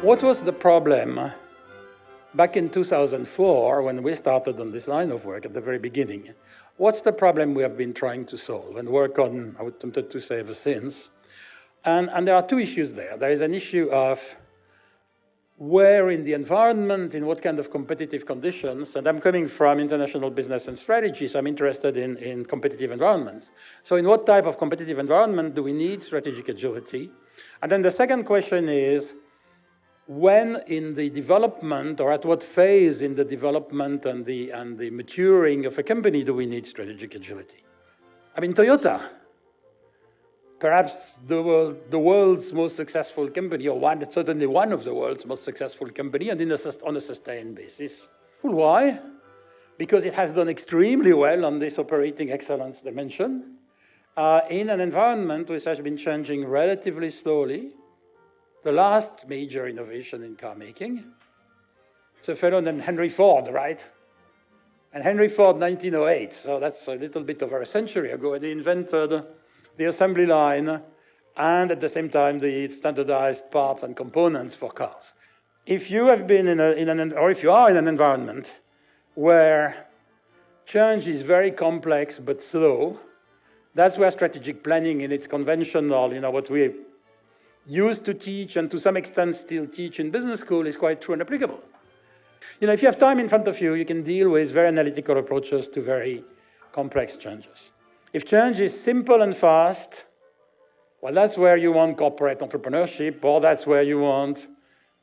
What was the problem back in 2004 when we started on this line of work at the very beginning? What's the problem we have been trying to solve and work on, I would tempted to say, ever since? And there are two issues there. There is an issue of where in the environment, in what kind of competitive conditions, and I'm coming from international business and strategy, so I'm interested in competitive environments. So in what type of competitive environment do we need strategic agility? And then the second question is, when in the development, or at what phase in the development and the maturing of a company do we need strategic agility? I mean, Toyota, perhaps the world's most successful company, or certainly one of the world's most successful company, and on a sustained basis. Why? Because it has done extremely well on this operating excellence dimension in an environment which has been changing relatively slowly. The last major innovation in car making, it's a fellow named Henry Ford, right? And Henry Ford, 1908, so that's a little bit over a century ago, and he invented the assembly line and at the same time the standardized parts and components for cars. If you have been if you are in an environment where change is very complex but slow, that's where strategic planning in its conventional, what we used to teach and to some extent still teach in business school is quite true and applicable. If you have time in front of you, you can deal with very analytical approaches to very complex changes. If change is simple and fast, well, that's where you want corporate entrepreneurship, or that's where you want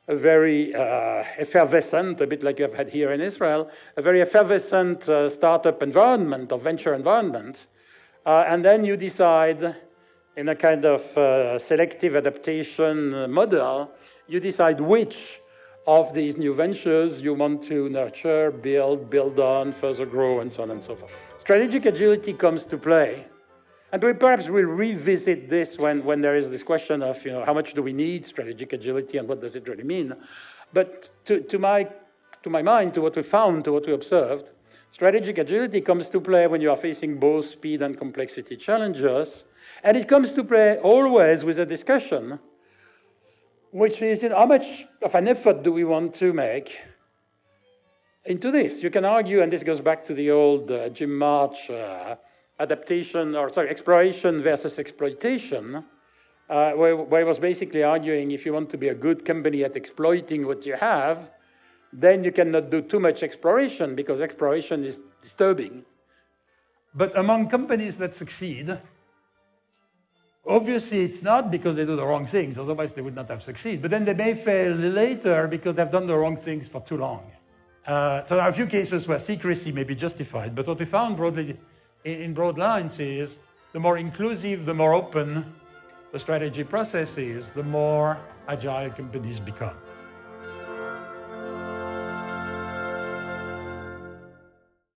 a very effervescent, a bit like you have had here in Israel, a very effervescent startup environment or venture environment. And then you decide, in a kind of selective adaptation model, you decide which of these new ventures you want to nurture, build on, further grow, and so on and so forth. Strategic agility comes to play, and we perhaps will revisit this when there is this question of how much do we need strategic agility and what does it really mean. But to my mind, to what we found, to what we observed, strategic agility comes to play when you are facing both speed and complexity challenges, and it comes to play always with a discussion, which is how much of an effort do we want to make into this? You can argue, and this goes back to the old Jim March exploration versus exploitation, where he was basically arguing if you want to be a good company at exploiting what you have, then you cannot do too much exploration because exploration is disturbing. But among companies that succeed, obviously it's not because they do the wrong things, otherwise they would not have succeeded. But then they may fail later because they've done the wrong things for too long. So there are a few cases where secrecy may be justified, but what we found broadly, in broad lines, is the more inclusive, the more open the strategy process is, the more agile companies become.